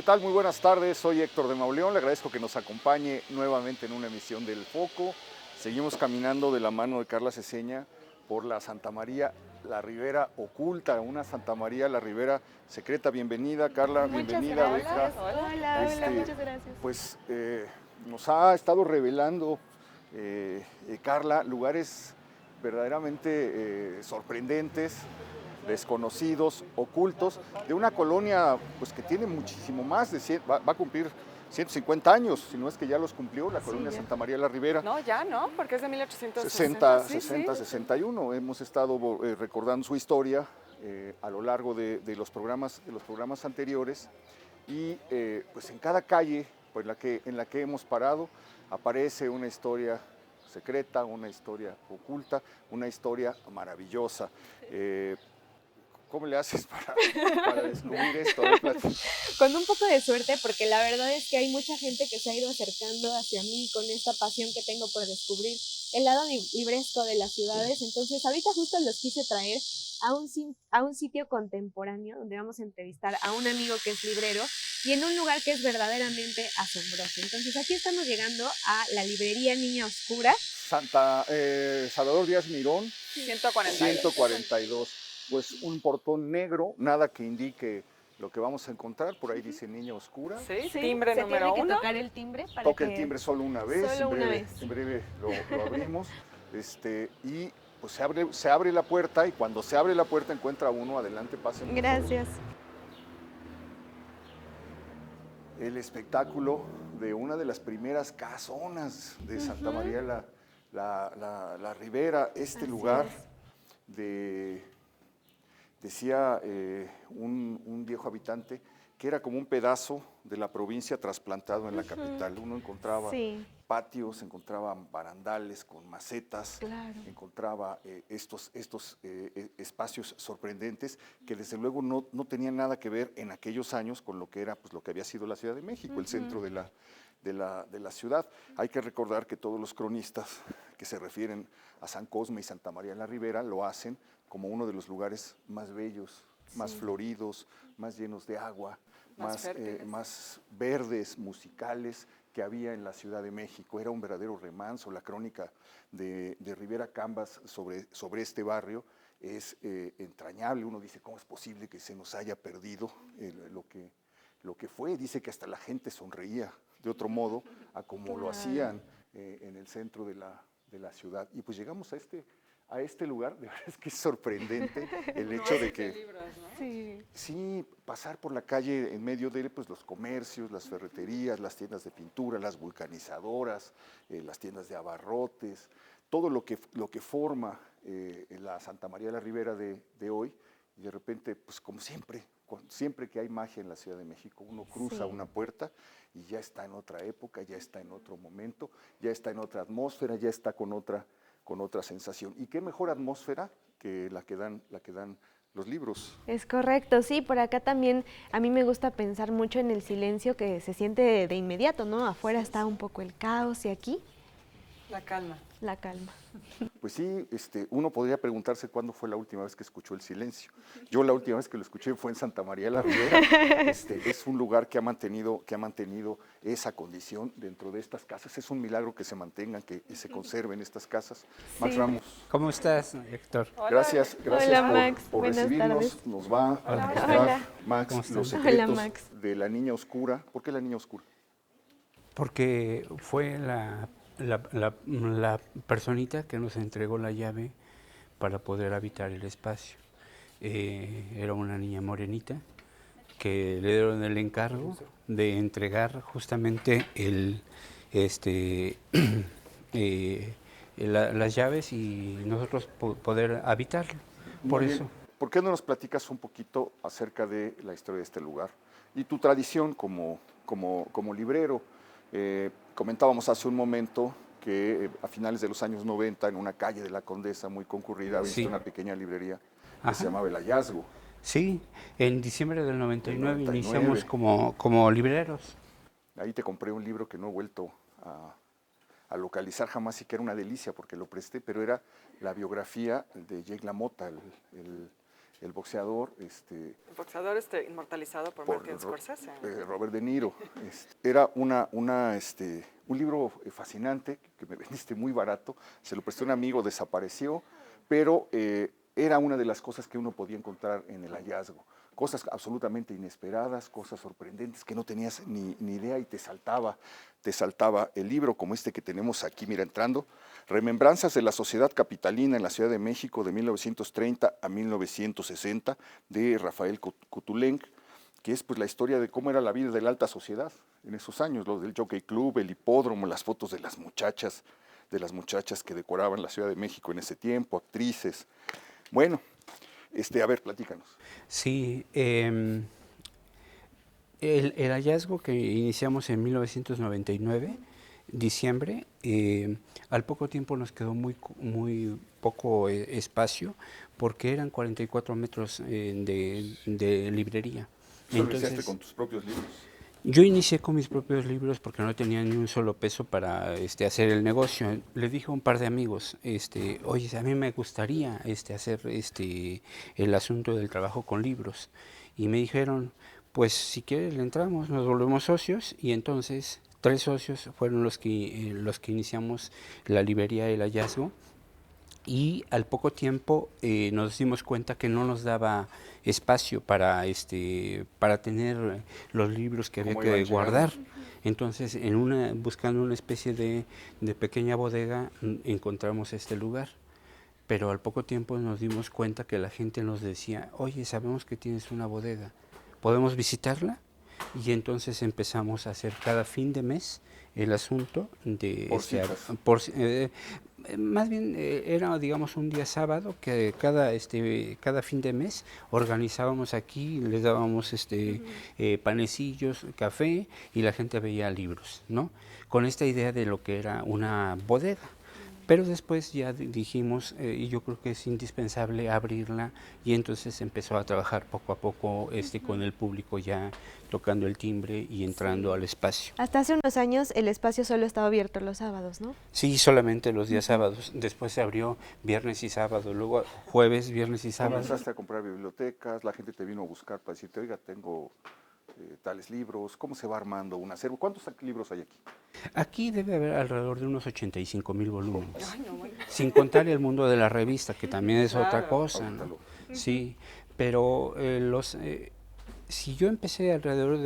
tal? Muy buenas tardes, soy Héctor de Mauleón, le agradezco que nos acompañe nuevamente en una emisión del Foco. Seguimos caminando de la mano de Carla Seseña por la Santa María la Ribera oculta, una Santa María la Ribera secreta. Bienvenida, Carla, Muchas bienvenida, gracias. Beca. Hola, muchas gracias. Pues nos ha estado revelando, Carla, lugares verdaderamente sorprendentes, desconocidos, ocultos, de una colonia pues, que tiene muchísimo más de 100, va a cumplir 150 años, si no es que ya los cumplió, la colonia ya. Santa María la Ribera. No, ya no, porque es de 60, 1860. 60, 61. Hemos estado recordando su historia a lo largo de los programas anteriores y pues en cada calle pues, en la que hemos parado aparece una historia secreta, una historia oculta, una historia maravillosa. ¿Cómo le haces para descubrir esto? Con un poco de suerte, porque la verdad es que hay mucha gente que se ha ido acercando hacia mí con esta pasión que tengo por descubrir el lado libresco de las ciudades. Entonces, ahorita justo los quise traer a un sitio contemporáneo donde vamos a entrevistar a un amigo que es librero y en un lugar que es verdaderamente asombroso. Entonces, aquí estamos llegando a la librería Niña Oscura. Salvador Díaz Mirón, 142. Pues un portón negro, nada que indique lo que vamos a encontrar. Por ahí dice Niña Oscura. Sí, Sí, timbre se número tiene que 1. tocar el timbre para Toca que... el timbre solo una vez. Solo una vez. En breve lo abrimos. Y pues se abre la puerta y cuando se abre la puerta encuentra uno. Adelante, pasen. Gracias. El espectáculo de una de las primeras casonas de Santa María la Ribera. Este Así lugar es. decía un viejo habitante que era como un pedazo de la provincia trasplantado en la capital. Uno encontraba patios, encontraba barandales con macetas, encontraba estos espacios sorprendentes que desde luego no tenían nada que ver en aquellos años con lo que era, pues, lo que había sido la Ciudad de México, el centro de la ciudad. Hay que recordar que todos los cronistas que se refieren a San Cosme y Santa María la Ribera lo hacen como uno de los lugares más bellos, más floridos, más llenos de agua, más verdes, musicales que había en la Ciudad de México. Era un verdadero remanso. La crónica de Rivera Cambas sobre este barrio es entrañable. Uno dice, ¿cómo es posible que se nos haya perdido lo que fue? Dice que hasta la gente sonreía de otro modo a como lo hacían en el centro de la ciudad. Y pues llegamos a este lugar. De verdad es que es sorprendente el hecho de que Libros, ¿no? sí, pasar por la calle en medio de él, pues los comercios, las ferreterías, las tiendas de pintura, las vulcanizadoras, las tiendas de abarrotes, todo lo que forma la Santa María de la Ribera de hoy. Y de repente, pues como siempre que hay magia en la Ciudad de México, uno cruza una puerta y ya está en otra época, ya está en otro momento, ya está en otra atmósfera, ya está con otra sensación. ¿Y qué mejor atmósfera que la que dan los libros? Es correcto, sí, por acá también a mí me gusta pensar mucho en el silencio que se siente de inmediato, ¿no? Afuera está un poco el caos y aquí La calma. la calma. Pues sí, uno podría preguntarse cuándo fue la última vez que escuchó el silencio. Yo la última vez que lo escuché fue en Santa María de la Ribera. Es un lugar que ha mantenido esa condición dentro de estas casas. Es un milagro que se mantengan, que se conserven estas casas. Max Ramos. ¿Cómo estás, Héctor? Gracias Hola, Max. por Buenas recibirnos. tardes. Nos va a mostrar, Hola. Max, los están? secretos Hola, Max. de la Niña Oscura. ¿Por qué la Niña Oscura? Porque fue la personita que nos entregó la llave para poder habitar el espacio. Era una niña morenita que le dieron el encargo de entregar justamente las llaves y nosotros poder habitarlo. Por Muy eso. bien. ¿Por qué no nos platicas un poquito acerca de la historia de este lugar y tu tradición como librero? Comentábamos hace un momento que a finales de los años 90, en una calle de la Condesa muy concurrida, viste una pequeña librería que se llamaba El Hallazgo. Sí, en diciembre del 99 iniciamos 99. como libreros. Ahí te compré un libro que no he vuelto a localizar jamás y que era una delicia porque lo presté, pero era la biografía de Jake LaMotta, el boxeador, El boxeador inmortalizado por Martin Scorsese. Robert De Niro. Era un libro fascinante que me vendiste muy barato, se lo presté a un amigo, desapareció, pero era una de las cosas que uno podía encontrar en el hallazgo. Cosas absolutamente inesperadas, cosas sorprendentes que no tenías ni idea y te saltaba el libro como este que tenemos aquí, mira, entrando, Remembranzas de la Sociedad Capitalina en la Ciudad de México de 1930 a 1960, de Rafael Kutulenc, que es pues la historia de cómo era la vida de la alta sociedad en esos años, lo del Jockey Club, el hipódromo, las fotos de las muchachas que decoraban la Ciudad de México en ese tiempo, actrices. Bueno, a ver, platícanos. Sí, el hallazgo que iniciamos en 1999, diciembre, al poco tiempo nos quedó muy poco espacio porque eran 44 metros de librería. ¿Tú iniciaste con tus propios libros? Yo inicié con mis propios libros porque no tenía ni un solo peso para hacer el negocio. Le dije a un par de amigos, oye, a mí me gustaría hacer el asunto del trabajo con libros. Y me dijeron, pues si quieres le entramos, nos volvemos socios. Y entonces 3 socios fueron los que iniciamos la librería El Hallazgo. Y al poco tiempo nos dimos cuenta que no nos daba espacio para tener los libros que había que guardar. Entonces, buscando una especie de pequeña bodega, encontramos este lugar. Pero al poco tiempo nos dimos cuenta que la gente nos decía, oye, sabemos que tienes una bodega, ¿podemos visitarla? Y entonces empezamos a hacer cada fin de mes el asunto de más bien era, digamos, un día sábado que cada fin de mes organizábamos aquí, les dábamos panecillos, café, y la gente veía libros, ¿no? Con esta idea de lo que era una bodega. Pero después ya dijimos, y yo creo que es indispensable abrirla, y entonces empezó a trabajar poco a poco con el público ya tocando el timbre y entrando al espacio. Hasta hace unos años el espacio solo estaba abierto los sábados, ¿no? Sí, solamente los días sábados. Después se abrió viernes y sábado, luego jueves, viernes y sábado. Comenzaste a comprar bibliotecas, la gente te vino a buscar para decirte, oiga, tengo tales libros. ¿Cómo se va armando un acervo? ¿Cuántos libros hay aquí? Aquí debe haber alrededor de unos 85,000 volúmenes. Ay, no, bueno. Sin contar el mundo de la revista, que también es otra cosa, ¿no? Sí, pero si yo empecé alrededor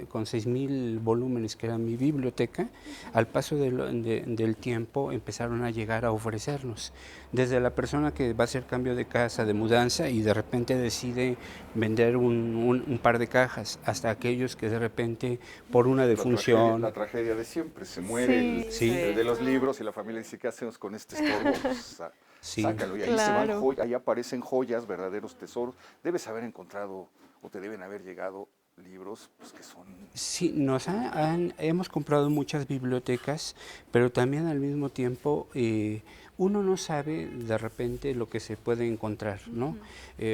con 6,000 volúmenes, que era mi biblioteca, al paso del tiempo empezaron a llegar a ofrecernos. Desde la persona que va a hacer cambio de casa, de mudanza, y de repente decide vender un par de cajas, hasta aquellos que de repente, por una defunción... La tragedia de siempre, se muere el de los libros y la familia dice, ¿qué hacemos con este estorbo? Pues, sácalo, y ahí se van ahí aparecen joyas, verdaderos tesoros. Debes haber encontrado, o te deben haber llegado libros pues, que son... Sí, hemos comprado muchas bibliotecas, pero también al mismo tiempo uno no sabe de repente lo que se puede encontrar, ¿no?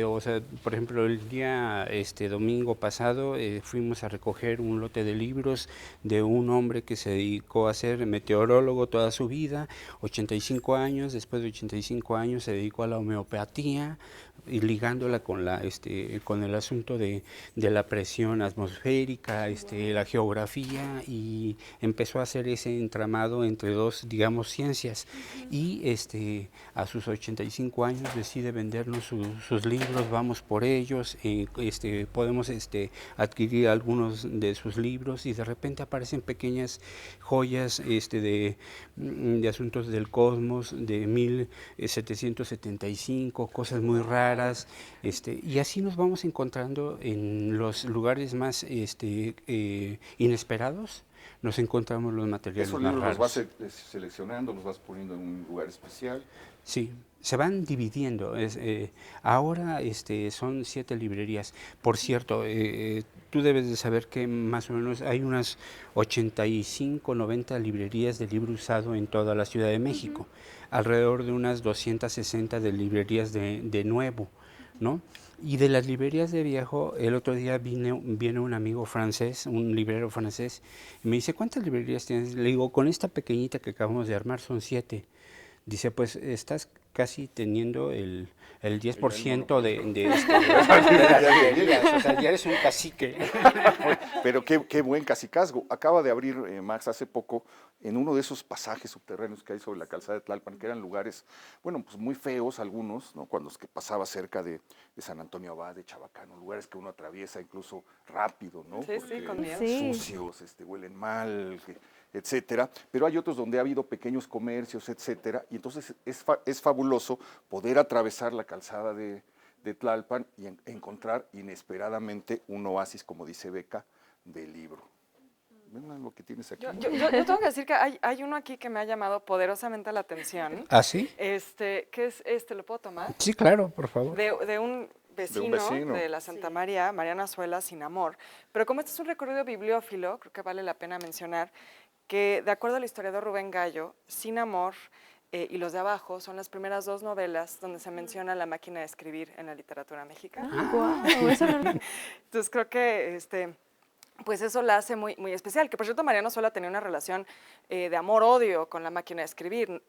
O sea, por ejemplo, el día domingo pasado fuimos a recoger un lote de libros de un hombre que se dedicó a ser meteorólogo toda su vida, 85 años, después de 85 años se dedicó a la homeopatía, y ligándola con el asunto de la presión atmosférica, la geografía, y empezó a hacer ese entramado entre dos, digamos, ciencias. Y a sus 85 años decide vendernos sus libros, vamos por ellos, podemos adquirir algunos de sus libros, y de repente aparecen pequeñas joyas de asuntos del cosmos de 1775, cosas muy raras. Y así nos vamos encontrando en los lugares más inesperados, nos encontramos los materiales más raros. ¿Los vas seleccionando, los vas poniendo en un lugar especial? Sí, se van dividiendo. Ahora son 7 librerías. Por cierto, tú debes de saber que más o menos hay unas 85, 90 librerías de libro usado en toda la Ciudad de México. Alrededor de unas 260 de librerías de nuevo, ¿no? Y de las librerías de viejo, el otro día viene un amigo francés, un librero francés, y me dice, ¿cuántas librerías tienes? Le digo, con esta pequeñita que acabamos de armar son 7. dice, pues estás casi teniendo el 10% de o sea, ya eres un cacique. Pero qué buen cacicazgo. Acaba de abrir, Max, hace poco, en uno de esos pasajes subterráneos que hay sobre la calzada de Tlalpan, que eran lugares, bueno, pues muy feos algunos, ¿no? Cuando es que pasaba cerca de San Antonio Abad, de Chabacano, lugares que uno atraviesa incluso rápido, ¿no? Sí, sí, con miedo. Sucios, huelen mal, etcétera. Pero hay otros donde ha habido pequeños comercios, etcétera, y entonces es fabuloso poder atravesar la calzada de Tlalpan y encontrar inesperadamente un oasis, como dice Beca, de libro. ¿Ven lo que tienes aquí? Yo tengo que decir que hay uno aquí que me ha llamado poderosamente la atención. ¿Ah, sí? ¿Qué es ¿lo puedo tomar? Sí, claro, por favor. De un vecino de la Santa María, Mariano Azuela, Sin Amor. Pero como este es un recorrido bibliófilo, creo que vale la pena mencionar que, de acuerdo al historiador Rubén Gallo, Sin Amor y Los de Abajo son las primeras 2 novelas donde se menciona la máquina de escribir en la literatura mexicana. Wow, eso no... Entonces creo que pues eso la hace muy, muy especial. Que por cierto, Mariano Azuela tenía una relación de amor-odio con la máquina de escribir.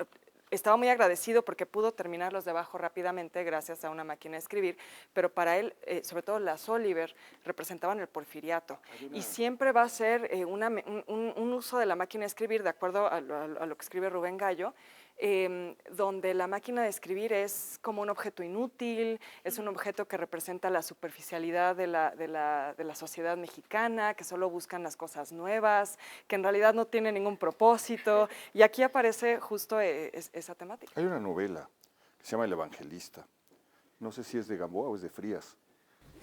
Estaba muy agradecido porque pudo terminar Los de Abajo rápidamente gracias a una máquina de escribir, pero para él, sobre todo las Oliver, representaban el porfiriato. Y siempre va a ser un uso de la máquina de escribir, de acuerdo a lo que escribe Rubén Gallo, donde la máquina de escribir es como un objeto inútil, es un objeto que representa la superficialidad de la sociedad mexicana, que solo buscan las cosas nuevas, que en realidad no tiene ningún propósito, y aquí aparece justo esa temática. Hay una novela que se llama El Evangelista, no sé si es de Gamboa o es de Frías.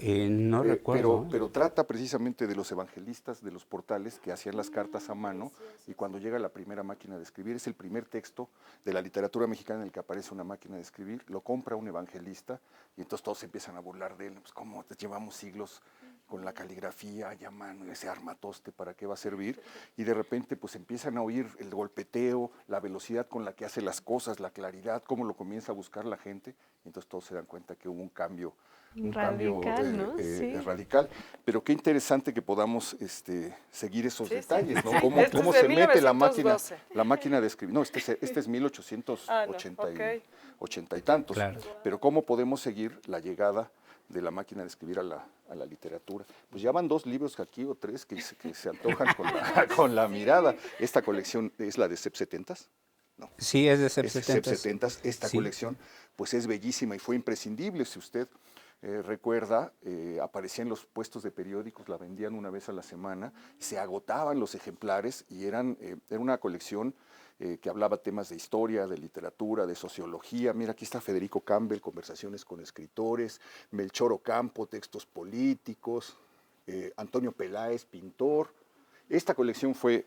No recuerdo. Pero trata precisamente de los evangelistas de los portales que hacían las cartas a mano, y cuando llega la primera máquina de escribir, es el primer texto de la literatura mexicana en el que aparece una máquina de escribir, lo compra un evangelista y entonces todos se empiezan a burlar de él, pues cómo llevamos siglos con la caligrafía y a mano, ese armatoste, ¿para qué va a servir? Y de repente pues empiezan a oír el golpeteo, la velocidad con la que hace las cosas, la claridad, cómo lo comienza a buscar la gente, y entonces todos se dan cuenta que hubo un cambio Radical, ¿no? Sí. Radical, pero qué interesante que podamos seguir esos detalles, ¿no? Sí. Cómo Este se es de mete la 1912. máquina de escribir. No, este es 1880 okay. 80 y tantos. Claro. Pero cómo podemos seguir la llegada de la máquina de escribir a la literatura. Pues ya van 2 libros aquí o 3 que se antojan con la mirada. Esta colección es la de CEP 70s. No. Sí, es de CEP Es 70s. CEP 70s. Esta colección pues es bellísima y fue imprescindible. Si usted recuerda, aparecía en los puestos de periódicos, la vendían una vez a la semana, se agotaban los ejemplares y era una colección que hablaba temas de historia, de literatura, de sociología. Mira, aquí está Federico Campbell, conversaciones con escritores, Melchor Ocampo, textos políticos, Antonio Peláez, pintor. Esta colección fue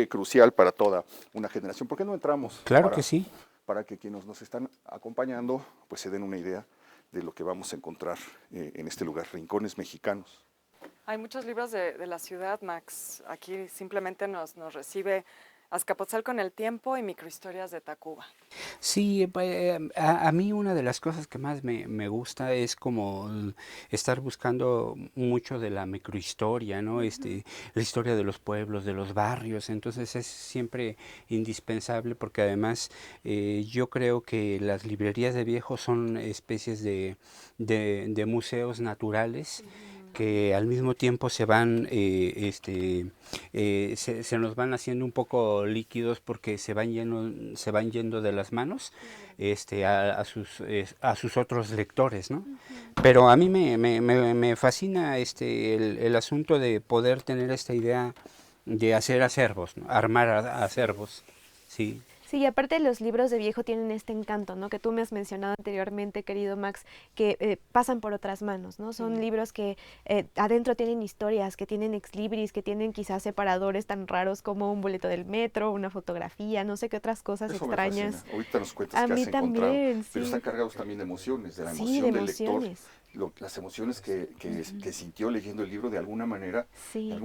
crucial para toda una generación. ¿Por qué no entramos? Claro que sí. Para que quienes nos están acompañando pues se den una idea de lo que vamos a encontrar en este lugar, Rincones Mexicanos. Hay muchos libros de la ciudad, Max. Aquí simplemente nos recibe Azcapotzalco en el tiempo y Microhistorias de Tacuba. Sí, a mí una de las cosas que más me gusta es como estar buscando mucho de la microhistoria, ¿no? La historia de los pueblos, de los barrios, entonces es siempre indispensable porque además yo creo que las librerías de viejo son especies de museos naturales que al mismo tiempo se van se nos van haciendo un poco líquidos porque se van yendo de las manos a sus otros lectores, ¿no? Pero a mí me fascina el asunto de poder tener esta idea de hacer acervos, ¿no? Armar acervos, sí. Sí, y aparte los libros de viejo tienen este encanto, ¿no? Que tú me has mencionado anteriormente, querido Max, que pasan por otras manos, ¿no? Son libros que adentro tienen historias, que tienen ex libris, que tienen quizás separadores tan raros como un boleto del metro, una fotografía, no sé qué otras cosas Eso extrañas. me fascina. Ahorita nos cuentas A que mí has encontrado. también, sí. Pero están cargados también de emociones, de la Sí, emoción de del lector. emociones. Las emociones que sintió leyendo el libro de alguna manera, Sí.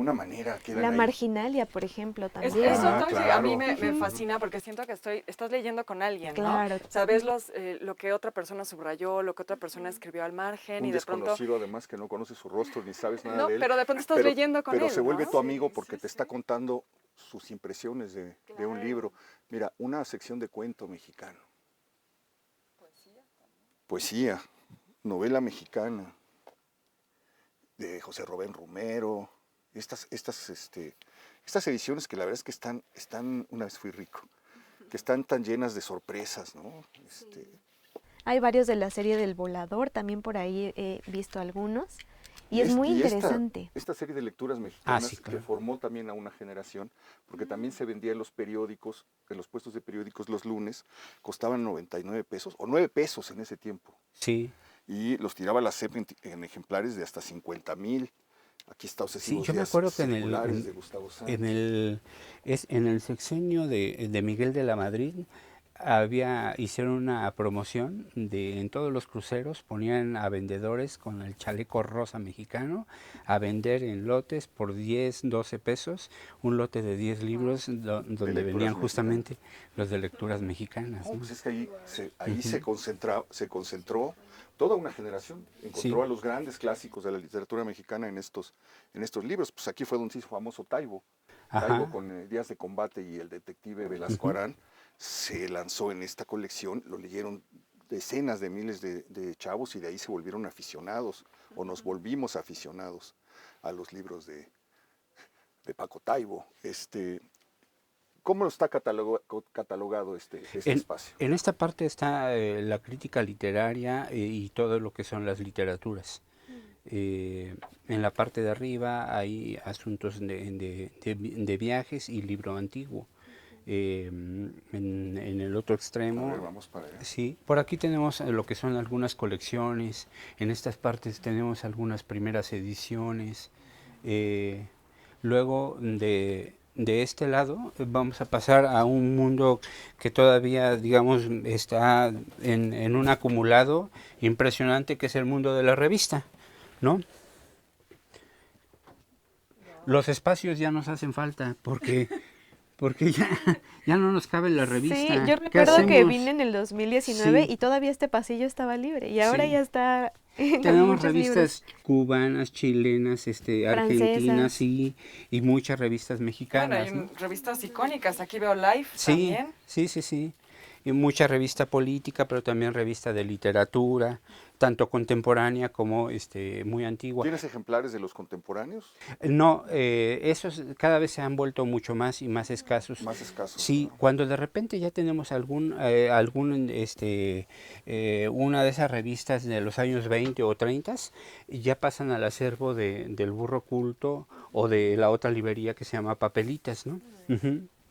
quedan La ahí. Marginalia, por ejemplo, también. Eso claro. a mí me fascina porque siento que estás leyendo con alguien, Claro. ¿no? Sabes lo que otra persona subrayó, lo que otra persona escribió al margen Un y de pronto... desconocido además que no conoce su rostro ni sabes nada No, de él. pero de pronto estás leyendo con él, Pero se vuelve ¿no? tu amigo porque te está contando sus impresiones de un libro. Mira, una sección de cuento mexicano. poesía, novela mexicana, de José Rubén Romero, estas ediciones que la verdad es que están, una vez fui rico, que están tan llenas de sorpresas, ¿no? Hay varios de la serie del Volador, también por ahí he visto algunos, y es muy interesante. Esta serie de lecturas mexicanas sí, claro. que formó también a una generación, porque también se vendía en los periódicos, en los puestos de periódicos los lunes, costaban 99 pesos, o 9 pesos en ese tiempo. Sí. Y los tiraba la SEP en ejemplares de hasta 50,000. Aquí está Obsesivos Sí, yo me Días acuerdo que Circulares de Gustavo Sanz. en el sexenio de Miguel de la Madrid hicieron una promoción en todos los cruceros, ponían a vendedores con el chaleco rosa mexicano a vender en lotes por 10, 12 pesos, un lote de 10 libros donde venían justamente los de lecturas mexicanas. No, ¿no? pues es que ahí se concentró toda una generación, encontró a los grandes clásicos de la literatura mexicana en estos libros. Pues aquí fue donde se hizo famoso Taibo. Taibo con Días de Combate y el detective Velasco Arán se lanzó en esta colección, lo leyeron decenas de miles de chavos y de ahí se volvieron aficionados, o nos volvimos aficionados a los libros de Paco Taibo. ¿Cómo está catalogado este espacio? En esta parte está la crítica literaria y todo lo que son las literaturas. En la parte de arriba hay asuntos de viajes y libro antiguo. En el otro extremo, A ver, vamos para allá. sí, por aquí tenemos lo que son algunas colecciones. En estas partes tenemos algunas primeras ediciones. Luego de este lado vamos a pasar a un mundo que todavía, digamos, está en un acumulado impresionante, que es el mundo de la revista, ¿no? Los espacios ya nos hacen falta porque ya no nos cabe la revista. Sí, yo recuerdo que vine en el 2019 y todavía este pasillo estaba libre y ahora ya está. Tenemos revistas cubanas, chilenas, argentinas y muchas revistas mexicanas. Bueno, hay revistas icónicas, aquí veo Life también. Sí. Y mucha revista política, pero también revista de literatura, tanto contemporánea como muy antigua. ¿Tienes ejemplares de los contemporáneos? No, esos cada vez se han vuelto mucho más y más escasos. Más escasos. Sí, ¿no? Cuando de repente ya tenemos una de esas revistas de los años 20 o 30, ya pasan al acervo del Burro Culto o de la otra librería que se llama Papelitas, ¿no?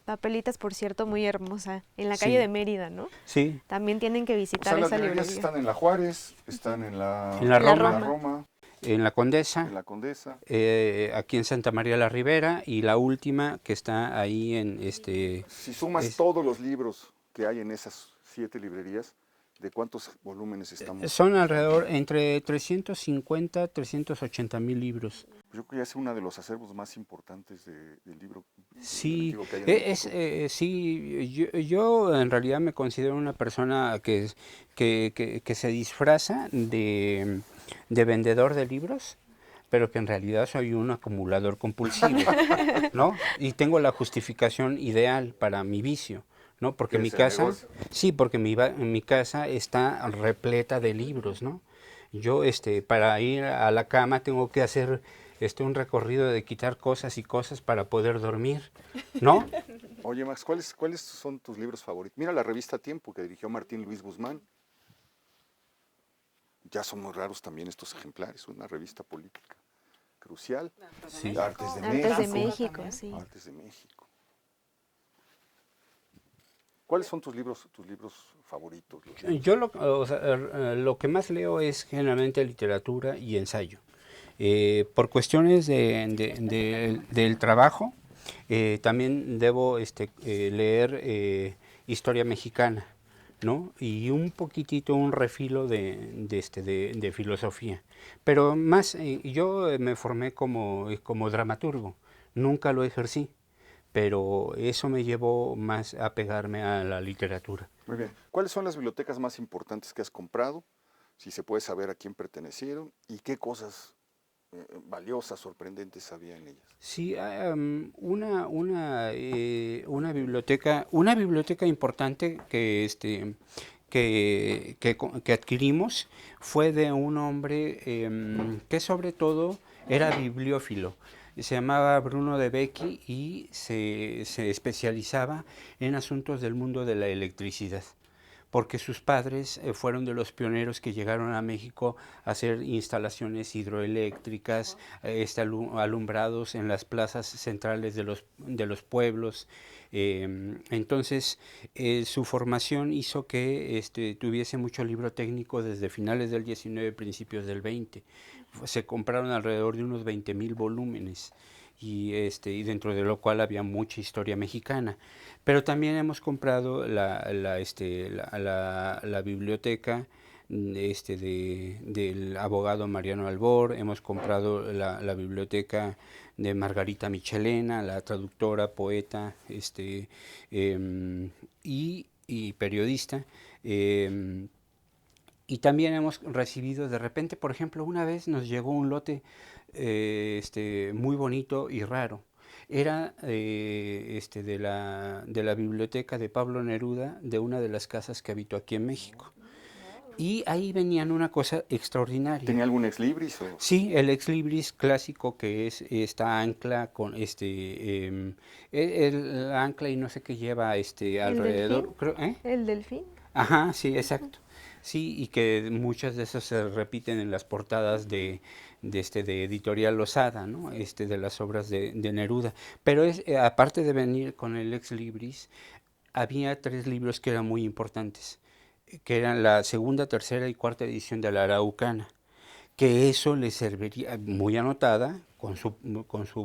Papelitas, por cierto, muy hermosa, en la calle de Mérida, ¿no? Sí. También tienen que visitar esa librería. Las están en la Juárez, están en la Roma. En la Condesa. En la Condesa. Aquí en Santa María la Ribera, y la última que está ahí en Si sumas todos los libros que hay en esas 7 librerías, ¿de cuántos volúmenes estamos? Son alrededor entre 350, 380,000 libros. Yo creo que es uno de los acervos más importantes del libro. Sí, que hay sí, yo en realidad me considero una persona que se disfraza de vendedor de libros, pero que en realidad soy un acumulador compulsivo, ¿no? Y tengo la justificación ideal para mi vicio, ¿no? Porque mi casa, porque mi casa está repleta de libros, ¿no? Yo, para ir a la cama tengo que hacer un recorrido de quitar cosas y cosas para poder dormir, ¿no? Oye, Max, ¿cuáles son tus libros favoritos? Mira la revista Tiempo que dirigió Martín Luis Guzmán. Ya son muy raros también estos ejemplares, una revista política crucial. Sí. Artes de México, sí. Artes de México. ¿Cuáles son tus libros favoritos? Yo lo que más leo es generalmente literatura y ensayo. Por cuestiones del trabajo, también debo leer historia mexicana, ¿no? Y un poquitito, un refilo de filosofía. Pero más, yo me formé como dramaturgo, nunca lo ejercí, pero eso me llevó más a pegarme a la literatura. Muy bien. ¿Cuáles son las bibliotecas más importantes que has comprado? Si se puede saber a quién pertenecieron y qué cosas valiosas, sorprendentes había en ellas. Sí, una biblioteca importante que que adquirimos fue de un hombre que sobre todo era bibliófilo. Se llamaba Bruno de Becchi y se especializaba en asuntos del mundo de la electricidad, porque sus padres fueron de los pioneros que llegaron a México a hacer instalaciones hidroeléctricas, alumbrados en las plazas centrales de los pueblos. Entonces, su formación hizo que tuviese mucho libro técnico desde finales del 19, principios del 20. Se compraron alrededor de unos 20,000 volúmenes. Y dentro de lo cual había mucha historia mexicana. Pero también hemos comprado la biblioteca del abogado Mariano Albor, hemos comprado la biblioteca de Margarita Michelena, la traductora, poeta y periodista. Y también hemos recibido de repente, por ejemplo, una vez nos llegó un lote muy bonito y raro. Era de la biblioteca de Pablo Neruda, de una de las casas que habitó aquí en México. Y ahí venían una cosa extraordinaria. ¿Tenía algún ex libris? Sí, el ex libris clásico, que es esta ancla con el ancla y no sé qué lleva alrededor. Creo, ¿El delfín? Ajá, sí, exacto. Sí, y que muchas de esas se repiten en las portadas de Editorial Losada, ¿no? De las obras de Neruda. Pero aparte de venir con el ex libris, había 3 libros que eran muy importantes, que eran la segunda, tercera y cuarta edición de la Araucana, que eso le serviría, muy anotada, con su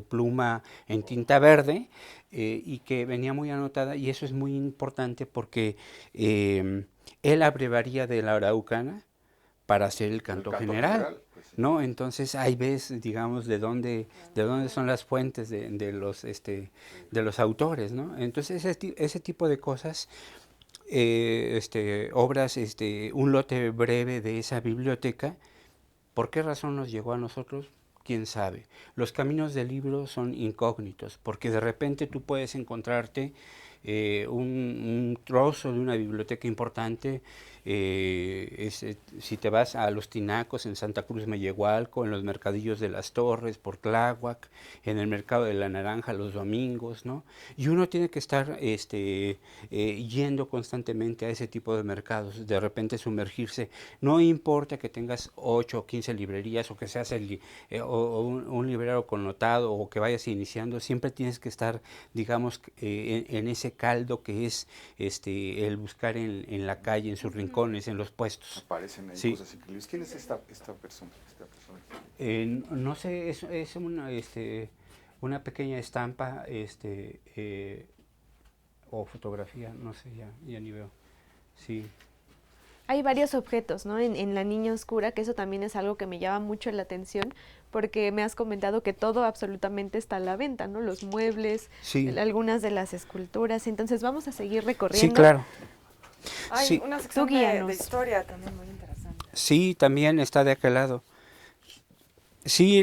pluma en tinta verde, y que venía muy anotada, y eso es muy importante porque él abrevaría de la Araucana para hacer el canto general, pues sí. ¿No? Entonces ahí ves, digamos, de dónde son las fuentes de los autores, ¿no? Entonces ese tipo de cosas, obras, un lote breve de esa biblioteca. ¿Por qué razón nos llegó a nosotros? ¿Quién sabe? Los caminos del libro son incógnitos, porque de repente tú puedes encontrarte un trozo de una biblioteca importante. Si te vas a Los Tinacos, en Santa Cruz Mellehualco, en los mercadillos de Las Torres, por Tláhuac, en el mercado de la Naranja los domingos, ¿no? Y uno tiene que estar yendo constantemente a ese tipo de mercados, de repente sumergirse. No importa que tengas 8 o 15 librerías, o que seas un librero connotado, o que vayas iniciando, siempre tienes que estar, digamos, en ese caldo que es el buscar en la calle, en sus rincones, en los puestos. Aparecen ahí cosas increíbles. ¿Quién es esta persona? No sé, es una pequeña estampa o fotografía, no sé, ya ni veo. Sí. Hay varios objetos, ¿no? En La Niña Oscura, que eso también es algo que me llama mucho la atención, porque me has comentado que todo absolutamente está a la venta, ¿no? Los muebles, sí, algunas de las esculturas. Entonces vamos a seguir recorriendo. Sí, claro. Hay sí, una sección de historia también muy interesante. Sí, también está de aquel lado. Sí,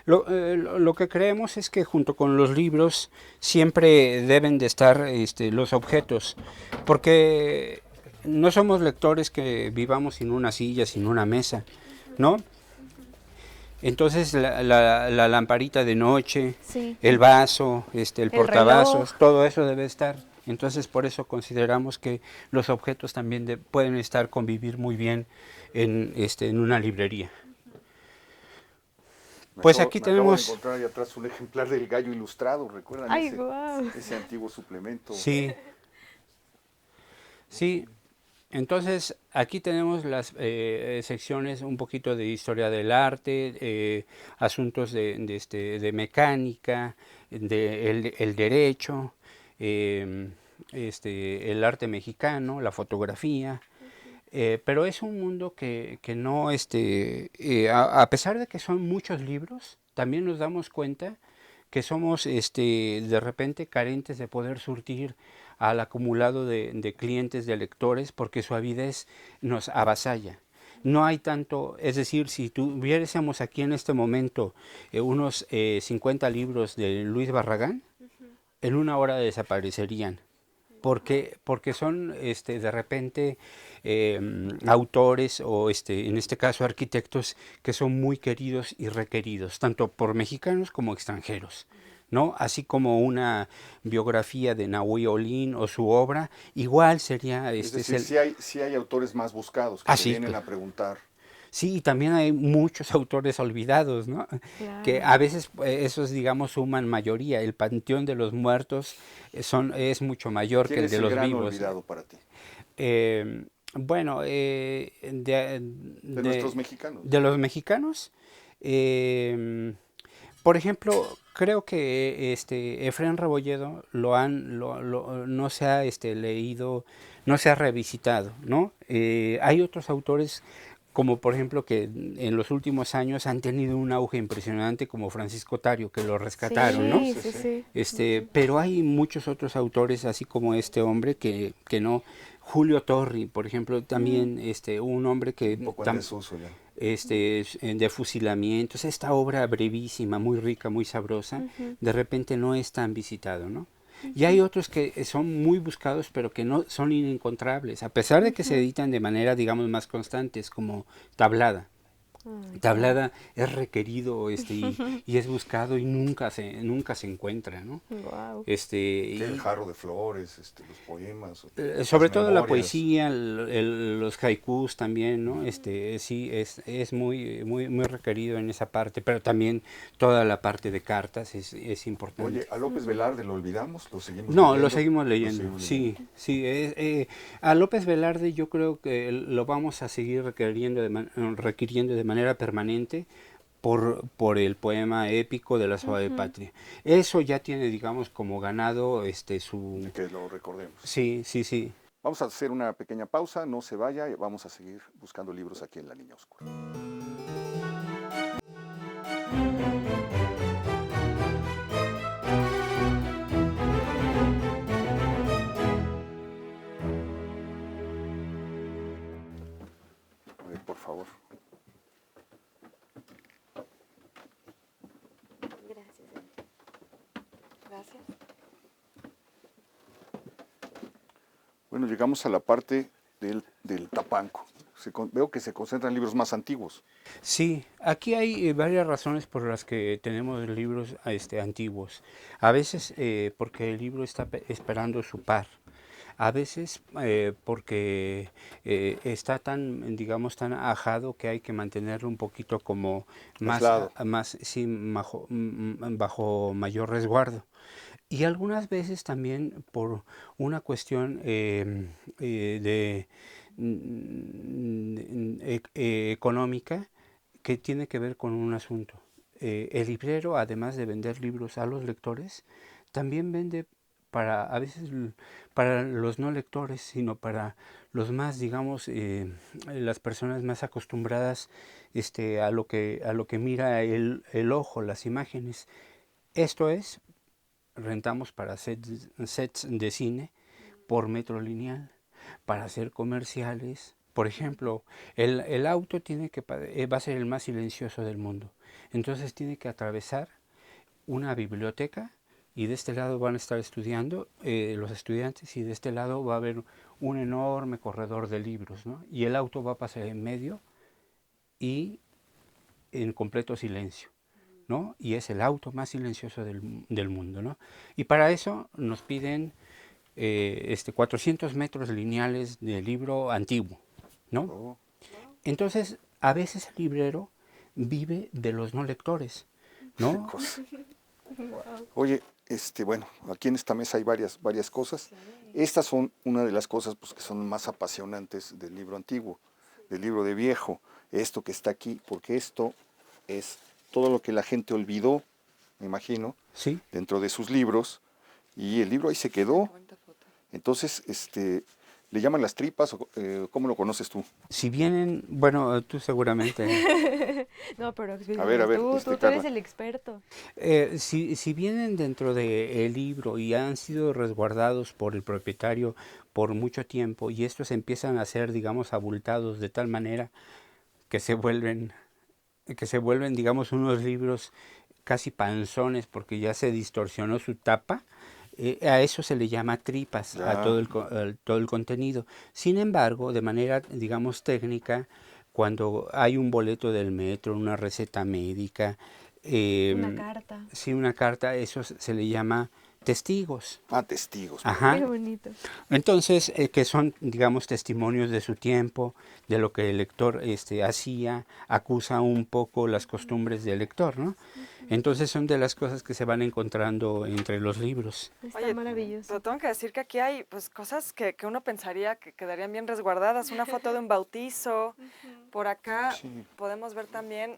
lo que creemos es que junto con los libros siempre deben de estar los objetos, porque no somos lectores que vivamos sin una silla, sin una mesa, ¿no? Entonces la lamparita de noche, sí, el vaso, el portavasos, reloj, todo eso debe estar. Entonces por eso consideramos que los objetos también pueden convivir muy bien en una librería. Pues aquí tenemos... Acabo de encontrar ahí atrás un ejemplar del Gallo Ilustrado, ¿recuerdan? Ay, wow, ese antiguo suplemento? Sí. Sí. Entonces, aquí tenemos las secciones un poquito de historia del arte, asuntos de mecánica, el derecho, el arte mexicano, la fotografía. Pero es un mundo que no, a pesar de que son muchos libros, también nos damos cuenta que somos de repente carentes de poder surtir al acumulado de clientes, de lectores, porque su avidez nos avasalla. No hay tanto, es decir, si tuviésemos aquí en este momento unos 50 libros de Luis Barragán, en una hora desaparecerían. porque son de repente autores o en este caso arquitectos que son muy queridos y requeridos, tanto por mexicanos como extranjeros, ¿no? Así como una biografía de Nahui Olin o su obra, igual sería... Es decir, sí hay autores más buscados que te vienen a preguntar. Sí, y también hay muchos autores olvidados, ¿no? Claro. Que a veces esos, digamos, suman mayoría. El panteón de los muertos es mucho mayor que el de los vivos. ¿Quién es el gran olvidado para ti? Bueno, de nuestros mexicanos. De los mexicanos, por ejemplo, creo que Efrén Rebolledo no se ha leído, no se ha revisitado, ¿no? Hay otros autores como por ejemplo que en los últimos años han tenido un auge impresionante como Francisco Tario, que lo rescataron, ¿no? Sí. Pero hay muchos otros autores, así como este hombre, que no. Julio Torri, por ejemplo, también un hombre que... Un poco en desuso ya. De fusilamientos, esta obra brevísima, muy rica, muy sabrosa, de repente no es tan visitado, ¿no? Y hay otros que son muy buscados, pero que no son inencontrables, a pesar de que se editan de manera, digamos, más constantes, como Tablada. Tablada es requerido y es buscado y nunca se encuentra, ¿no? Wow. El jarro de flores, los poemas. Sobre todo la poesía, los haikus también, ¿no? Sí, es muy, muy, muy requerido en esa parte, pero también toda la parte de cartas es importante. Oye, ¿a López Velarde lo olvidamos? ¿Lo seguimos leyendo? No, lo seguimos leyendo, sí. A López Velarde yo creo que lo vamos a seguir requiriendo de manera permanente por el poema épico de la Suave Patria. Eso ya tiene, digamos, como ganado su... Que lo recordemos. Sí. Vamos a hacer una pequeña pausa, no se vaya, y vamos a seguir buscando libros aquí en La Niña Oscura. A ver, por favor. Gracias. Bueno, llegamos a la parte del tapanco. Veo que se concentran libros más antiguos. Sí, aquí hay varias razones por las que tenemos libros antiguos. A veces porque el libro está esperando su par. A veces porque está tan, digamos, tan ajado que hay que mantenerlo un poquito como bajo mayor resguardo. Y algunas veces también por una cuestión económica que tiene que ver con un asunto. El librero, además de vender libros a los lectores, también vende a veces para los no lectores, sino para los más, digamos, las personas más acostumbradas a lo que mira el ojo, las imágenes. Esto es, rentamos para sets de cine por metro lineal, para hacer comerciales. Por ejemplo, el auto va a ser el más silencioso del mundo. Entonces tiene que atravesar una biblioteca y de este lado van a estar estudiando los estudiantes y de este lado va a haber un enorme corredor de libros, ¿no? Y el auto va a pasar en medio y en completo silencio, ¿no? Y es el auto más silencioso del mundo, ¿no? Y para eso nos piden 400 metros lineales de libro antiguo, ¿no? Entonces, a veces el librero vive de los no lectores, ¿no? Oye, bueno, aquí en esta mesa hay varias cosas. Estas son una de las cosas pues, que son más apasionantes del libro antiguo, del libro de viejo. Esto que está aquí, porque esto es todo lo que la gente olvidó, me imagino, ¿sí? Dentro de sus libros, y el libro ahí se quedó. Entonces, ¿le llaman las tripas o cómo lo conoces tú? Si vienen, bueno, tú seguramente. No, pero a ver, tú eres el experto. Si vienen dentro del libro y han sido resguardados por el propietario por mucho tiempo y estos empiezan a ser, digamos, abultados de tal manera que se vuelven, digamos, unos libros casi panzones porque ya se distorsionó su tapa, A eso se le llama tripas, a Ya. todo el contenido. Sin embargo, de manera, digamos, técnica, cuando hay un boleto del metro, una receta médica, Una carta. sí, una carta, eso se le llama testigos. Ah, testigos. Ajá. Qué bonito. Entonces, que son, digamos, testimonios de su tiempo, de lo que el lector hacía, acusa un poco las costumbres del lector, ¿no? Entonces son de las cosas que se van encontrando entre los libros. Está Oye, maravilloso. pero tengo que decir que aquí hay pues cosas que uno pensaría que quedarían bien resguardadas. Una foto de un bautizo. Por acá Sí. podemos ver también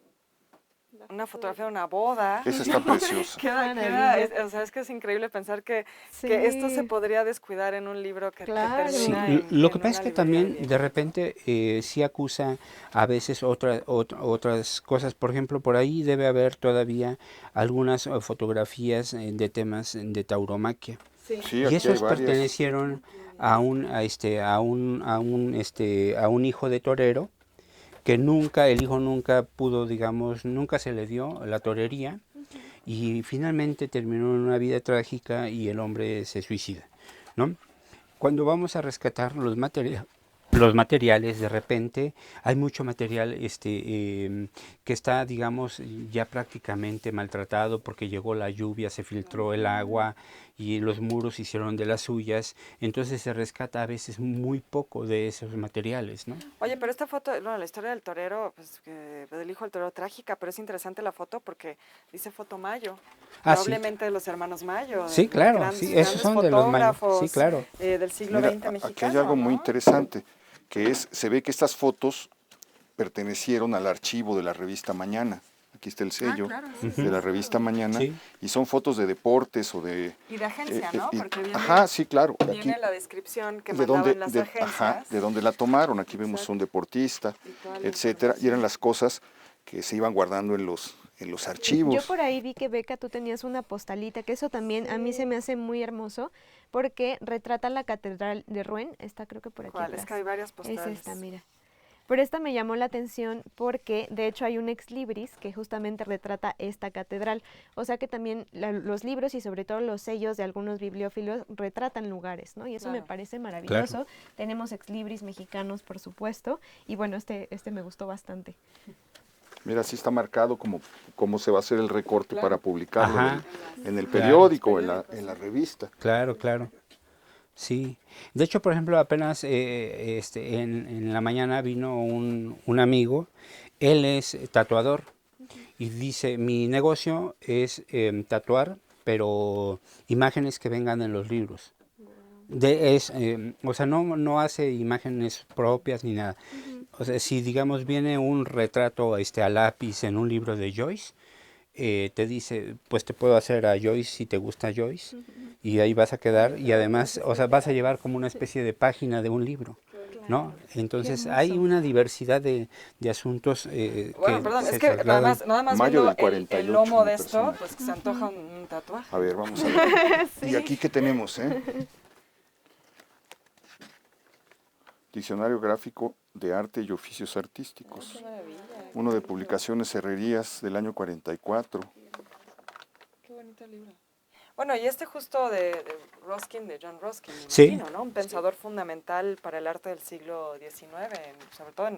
una fotografía de una boda. Esa está preciosa. O sea, es que es increíble pensar que Sí. esto se podría descuidar en un libro que Claro. Sí, termina lo en que pasa es una que librería también vieja. de repente sí acusa a veces otras cosas. Por ejemplo, por ahí debe haber todavía algunas fotografías de temas de tauromaquia. Sí. Sí, Y aquí hay esos varias. pertenecieron a un hijo de torero que nunca, el hijo nunca pudo, digamos, nunca se le dio la torería y finalmente terminó en una vida trágica y el hombre se suicida, ¿no? Cuando vamos a rescatar los materiales, de repente hay mucho material que está, digamos, ya prácticamente maltratado porque llegó la lluvia, se filtró el agua y los muros hicieron de las suyas, entonces se rescata a veces muy poco de esos materiales, ¿no? Oye, pero esta foto, bueno, la historia del torero, pues del hijo del torero, trágica, pero es interesante la foto porque dice foto Mayo, Ah, sí, probablemente de los hermanos Mayo, sí, claro, sí, esos grandes son de los mayos, sí, fotógrafos claro. del siglo Mira, XX aquí hay mexicano, algo muy ¿no? interesante, que es, se ve que estas fotos pertenecieron al archivo de la revista Mañana. Aquí está el sello claro, de la revista Mañana, Sí. y son fotos de deportes o de... Y de agencia, ¿no? Porque viene, ajá, sí, claro. Aquí, viene la descripción que de mandaban dónde, las ajá, agencias. de dónde la tomaron. Aquí vemos Exacto. un deportista, Y toda la etcétera, y eran las cosas que se iban guardando en los Yo archivos. por ahí vi que, Beca, tú tenías una postalita, que eso también a mí se me hace muy hermoso, porque retrata la catedral de Rouen, está creo que por aquí ¿Cuál? atrás. Es que hay varias postales. Es esta, mira. Pero esta me llamó la atención porque de hecho hay un ex libris que justamente retrata esta catedral. O sea que también los libros y sobre todo los sellos de algunos bibliófilos retratan lugares, ¿no? Y eso me Claro. parece maravilloso. Claro. Tenemos ex libris mexicanos, por supuesto. Y bueno, este me gustó bastante. Mira, así está marcado cómo se va a hacer el recorte para publicarlo Ajá. en el Claro. periódico, en la revista. Claro, claro. Sí. De hecho, por ejemplo, apenas en la mañana vino un amigo, él es tatuador y dice, mi negocio es tatuar, pero imágenes que vengan en los libros. O sea, no hace imágenes propias ni nada. O sea, si digamos viene un retrato a lápiz en un libro de Joyce, te dice, pues te puedo hacer a Joyce si te gusta Joyce, y ahí vas a quedar, y además, o sea, vas a llevar como una especie de página de un libro, ¿no? Entonces hay una diversidad de asuntos Bueno, que perdón, se es que trasladan. nada más Mayo viendo del 48, el lomo una de esto, persona. pues que se antoja un tatuaje. A ver, vamos a ver. ¿Y aquí qué tenemos, Diccionario gráfico de arte y oficios artísticos. Uno de publicaciones Herrerías del año 44. Qué bonito libro. Bueno, y este justo de Ruskin, de John Ruskin, me Sí. imagino, ¿no? Un pensador fundamental para el arte del siglo XIX, sobre todo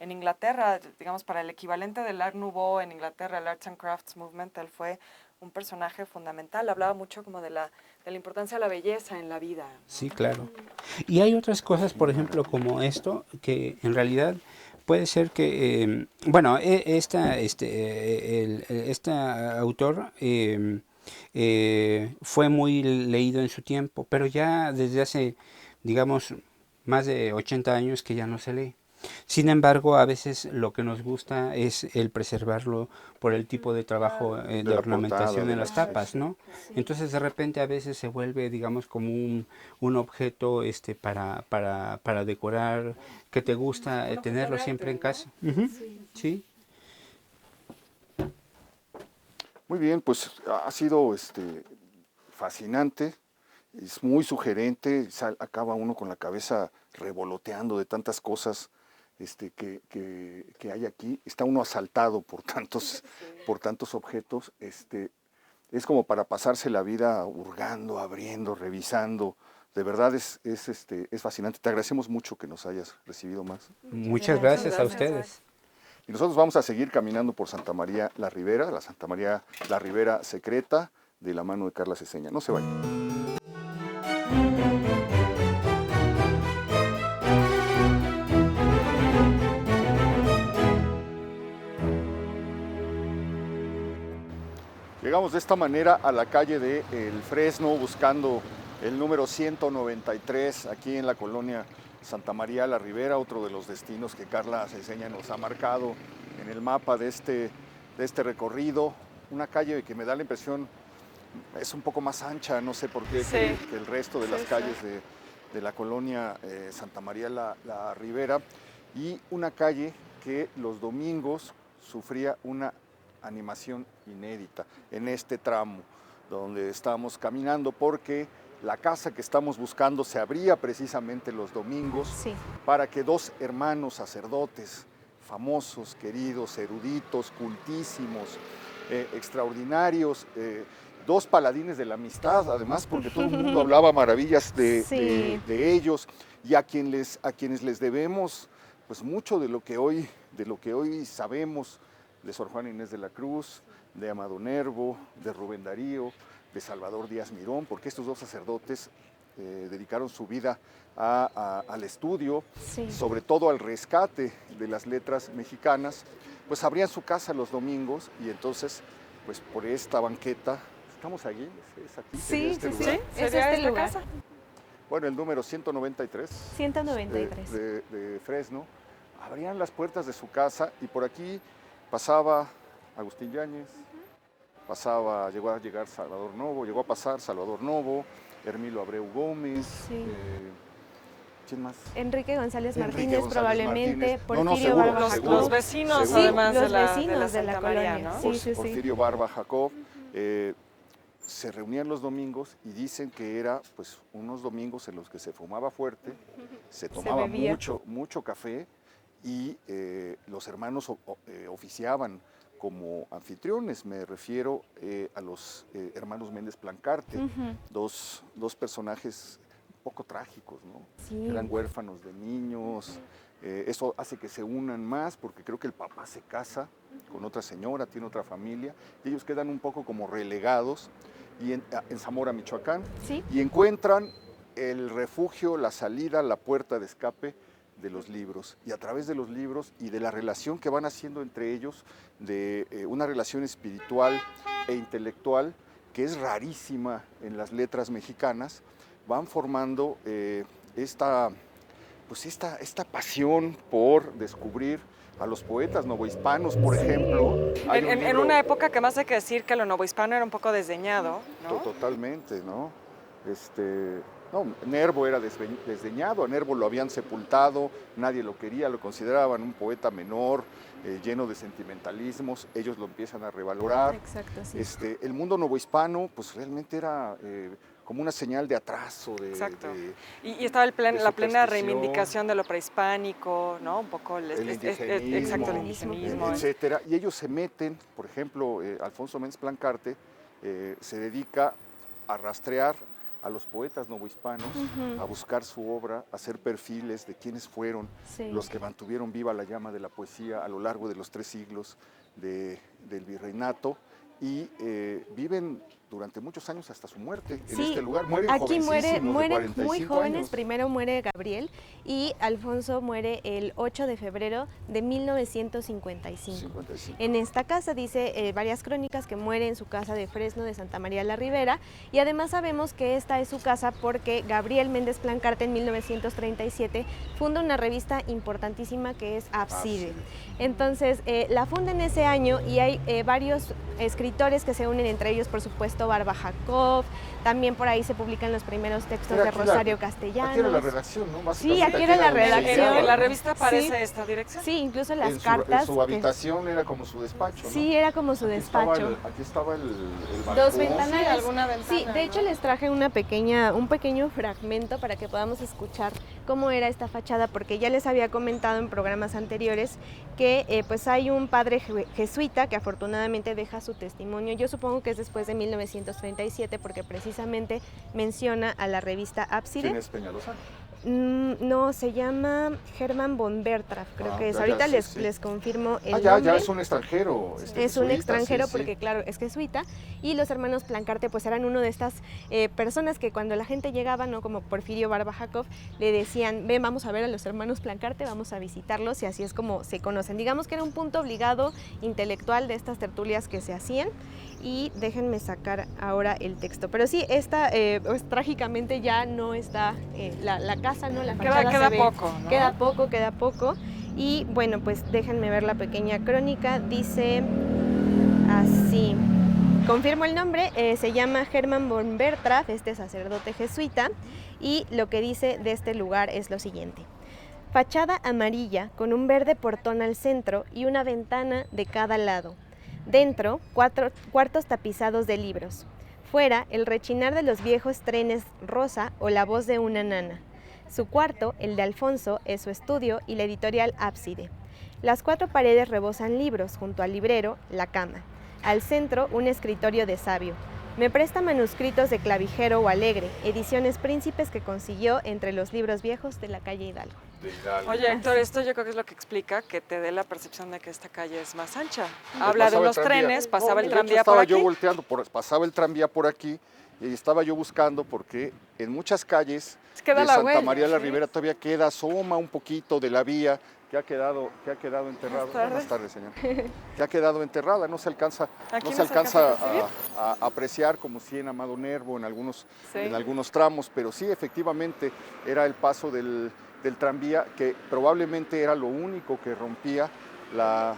en Inglaterra, digamos, para el equivalente del Art Nouveau en Inglaterra, el Arts and Crafts Movement, él fue un personaje fundamental, hablaba mucho como de la importancia de la belleza en la vida, ¿no? Sí, claro. Y hay otras cosas, por ejemplo, como esto, que en realidad puede ser que, bueno, este autor fue muy leído en su tiempo, pero ya desde hace, digamos, más de 80 años que ya no se lee. Sin embargo, a veces lo que nos gusta es el preservarlo por el tipo de trabajo de la ornamentación portada, en las tapas, ¿no? Entonces de repente a veces se vuelve, digamos, como un objeto para decorar, que te gusta Un objeto tenerlo de siempre arte, en ¿no? casa. Ujú. Sí. Muy bien, pues ha sido fascinante, es muy sugerente, acaba uno con la cabeza revoloteando de tantas cosas que hay aquí. Está uno asaltado por tantos objetos. es como para pasarse la vida hurgando, abriendo, revisando. De verdad es fascinante. Te agradecemos mucho que nos hayas recibido más. Muchas gracias a ustedes. Y nosotros vamos a seguir caminando por Santa María la Ribera, la Santa María la Ribera secreta, de la mano de Carla Ceseña. No se vayan. Llegamos de esta manera a la calle de El Fresno, buscando el número 193, aquí en la colonia Santa María la Ribera, otro de los destinos que Carla Ceseña nos ha marcado en el mapa de este recorrido. Una calle que me da la impresión es un poco más ancha, no sé por qué, que el resto de las calles de la colonia Santa María la Ribera, y una calle que los domingos sufría una animación inédita en este tramo donde estamos caminando, porque la casa que estamos buscando se abría precisamente los domingos para que dos hermanos sacerdotes famosos, queridos, eruditos, cultísimos, extraordinarios, dos paladines de la amistad, además, porque todo el mundo hablaba maravillas de ellos, y a quienes les debemos pues mucho de lo que hoy sabemos de Sor Juana Inés de la Cruz, de Amado Nervo, de Rubén Darío, de Salvador Díaz Mirón, porque estos dos sacerdotes dedicaron su vida al estudio, sobre todo al rescate de las letras mexicanas. Pues abrían su casa los domingos, y entonces, pues por esta banqueta, ¿estamos aquí? ¿Es aquí? Sí, este sí, lugar? es este lugar. Casa. Bueno, el número 193. 193. De Fresno, abrían las puertas de su casa, y por aquí pasaba Agustín Yáñez, llegó a pasar Salvador Novo, Hermilo Abreu Gómez, ¿quién más? Enrique González Enrique Martínez, González probablemente, Martínez. Porfirio Barba Jacob. Los vecinos, Seguro. además, los de la vecinos de la Santa María, colonia, ¿no? sí. Porfirio Barba Jacob, se reunían los domingos, y dicen que era pues unos domingos en los que se fumaba fuerte, se tomaba mucho café, y los hermanos oficiaban como anfitriones. Me refiero a los hermanos Méndez Plancarte, dos personajes un poco trágicos, ¿no? Sí. Eran huérfanos de niños. Eso hace que se unan más, porque creo que el papá se casa con otra señora, tiene otra familia, y ellos quedan un poco como relegados y en Zamora, Michoacán, y encuentran el refugio, la salida, la puerta de escape de los libros, y a través de los libros y de la relación que van haciendo entre ellos, de una relación espiritual e intelectual que es rarísima en las letras mexicanas, van formando esta pasión por descubrir a los poetas novohispanos, por ejemplo. En una época que más hay que decir que lo novohispano era un poco desdeñado, ¿no? Totalmente, ¿no? No, Nervo era desdeñado, a Nervo lo habían sepultado, nadie lo quería, lo consideraban un poeta menor, lleno de sentimentalismos, ellos lo empiezan a revalorar. Exacto, sí. El mundo novohispano pues realmente era como una señal de atraso. Exacto. Y estaba la plena reivindicación de lo prehispánico, ¿no? Un poco el indigenismo, exacto, el indigenismo, etcétera. Y ellos se meten, por ejemplo, Alfonso Méndez Plancarte se dedica a rastrear a los poetas novohispanos, a buscar su obra, a hacer perfiles de quiénes fueron los que mantuvieron viva la llama de la poesía a lo largo de los 3 siglos del virreinato, y viven durante muchos años hasta su muerte en este lugar. Aquí mueren muy jóvenes. Años. Primero muere Gabriel, y Alfonso muere el 8 de febrero de 1955. En esta casa dice varias crónicas que muere en su casa de Fresno de Santa María la Ribera, y además sabemos que esta es su casa porque Gabriel Méndez Plancarte en 1937 funda una revista importantísima que es Ábside. Entonces la funda en ese año, y hay varios escritores que se unen, entre ellos por supuesto Augusto Barba Jacob, también por ahí se publican los primeros textos de Rosario Castellanos. Aquí era la redacción, ¿no? Sí, aquí era la redacción. En la revista aparece esta dirección. Sí, incluso las cartas. Su habitación era como su despacho, ¿no? Sí, era como su despacho. Aquí estaba el balcón. Dos ventanas. Sí, alguna ventana. Sí, de hecho les traje un pequeño fragmento para que podamos escuchar cómo era esta fachada, porque ya les había comentado en programas anteriores que pues hay un padre jesuita que afortunadamente deja su testimonio. Yo supongo que es después de 1937, porque precisamente menciona a la revista Ábside. ¿Quién es Peñalosa? No, se llama Hermann von Wertraff, creo que es. Ahorita les confirmo el nombre. Ya es un extranjero. Es un extranjero porque, claro, es jesuita. Y los hermanos Plancarte, pues eran uno de estas personas que cuando la gente llegaba, ¿no? Como Porfirio Barba Jacob, le decían, ven, vamos a ver a los hermanos Plancarte, vamos a visitarlos, y así es como se conocen. Digamos que era un punto obligado intelectual de estas tertulias que se hacían. Y déjenme sacar ahora el texto. Pero sí, esta, pues trágicamente ya no está la casa, ¿no? La fachada queda poco, ¿no? Queda poco. Y bueno, pues déjenme ver la pequeña crónica. Dice así. Confirmo el nombre, se llama Hermann von Wertraff, este sacerdote jesuita, y lo que dice de este lugar es lo siguiente. Fachada amarilla con un verde portón al centro y una ventana de cada lado. Dentro, 4 cuartos tapizados de libros. Fuera, el rechinar de los viejos trenes rosa o la voz de una nana. Su cuarto, el de Alfonso, es su estudio y la editorial Ábside. Las 4 paredes rebosan libros, junto al librero, la cama. Al centro, un escritorio de sabio. Me presta manuscritos de Clavijero o Alegre, ediciones Príncipes que consiguió entre los libros viejos de la calle Hidalgo. Oye, Héctor, esto yo creo que es lo que explica que te dé la percepción de que esta calle es más ancha. Habla de los trenes, pasaba el tranvía por aquí. Estaba yo volteando, pasaba el tranvía por aquí y estaba yo buscando porque en muchas calles de Santa María la Ribera todavía asoma un poquito de la vía que ha quedado enterrado. Buenas tardes, señor. Que ha quedado enterrada, no se alcanza a apreciar como si en Amado Nervo en algunos tramos, pero sí efectivamente era el paso del tranvía, que probablemente era lo único que rompía la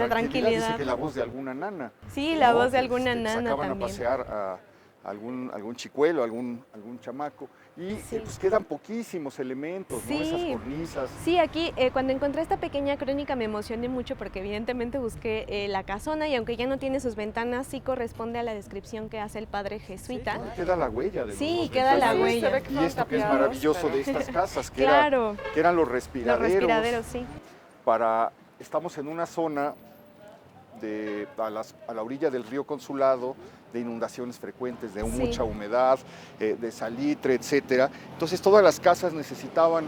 tranquilidad. Dice que la voz de alguna nana. Sí, la voz de alguna nana sacaban también. A pasear a algún chicuelo, algún chamaco. Y pues quedan poquísimos elementos, ¿no? Esas cornisas. Sí, aquí cuando encontré esta pequeña crónica me emocioné mucho porque evidentemente busqué la casona y aunque ya no tiene sus ventanas, sí corresponde a la descripción que hace el padre jesuita. Sí, queda la huella de queda la huella. Y esto que es maravilloso de estas casas, que eran los respiraderos. Los respiraderos, sí. Estamos en una zona a la orilla del río Consulado, de inundaciones frecuentes, de mucha humedad, de salitre, etcétera. Entonces todas las casas necesitaban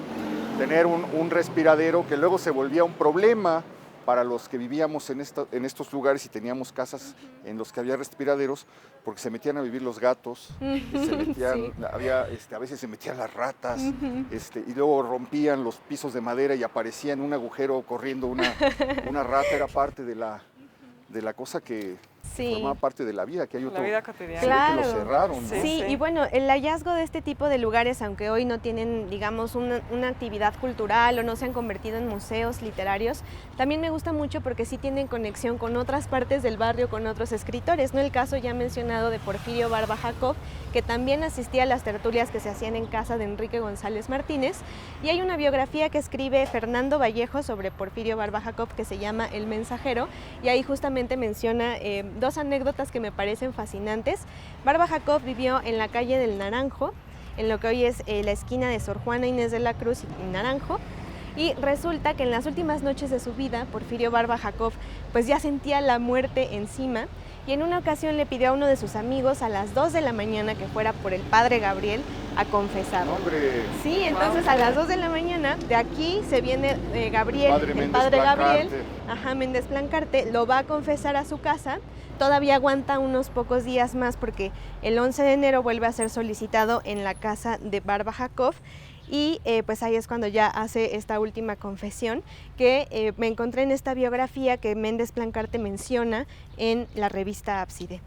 tener un respiradero que luego se volvía un problema para los que vivíamos en estos lugares y teníamos casas en los que había respiraderos, porque se metían a vivir los gatos, a veces se metían las ratas, y luego rompían los pisos de madera y aparecía en un agujero corriendo una rata. Era parte de la cosa que formaba parte de la vida, que hay otro. La vida cotidiana. Claro. Que lo cerraron, ¿no? Sí, y bueno, el hallazgo de este tipo de lugares, aunque hoy no tienen, digamos, una actividad cultural o no se han convertido en museos literarios, también me gusta mucho porque sí tienen conexión con otras partes del barrio, con otros escritores, ¿no? El caso ya mencionado de Porfirio Barba Jacob, que también asistía a las tertulias que se hacían en casa de Enrique González Martínez, y hay una biografía que escribe Fernando Vallejo sobre Porfirio Barba Jacob que se llama El Mensajero, y ahí justamente menciona 2 anécdotas que me parecen fascinantes. Barba Jacob vivió en la calle del Naranjo, en lo que hoy es la esquina de Sor Juana Inés de la Cruz y Naranjo, y resulta que en las últimas noches de su vida, Porfirio Barba Jacob pues ya sentía la muerte encima, y en una ocasión le pidió a uno de sus amigos a las 2 de la mañana que fuera por el padre Gabriel a confesar. ¡Hombre! Sí, entonces a las 2 de la mañana, de aquí se viene Gabriel, el padre Gabriel, Méndez Plancarte, lo va a confesar a su casa. Todavía aguanta unos pocos días más porque el 11 de enero vuelve a ser solicitado en la casa de Barba Jacob, y pues ahí es cuando ya hace esta última confesión que me encontré en esta biografía que Méndez Plancarte menciona en la revista Ábside.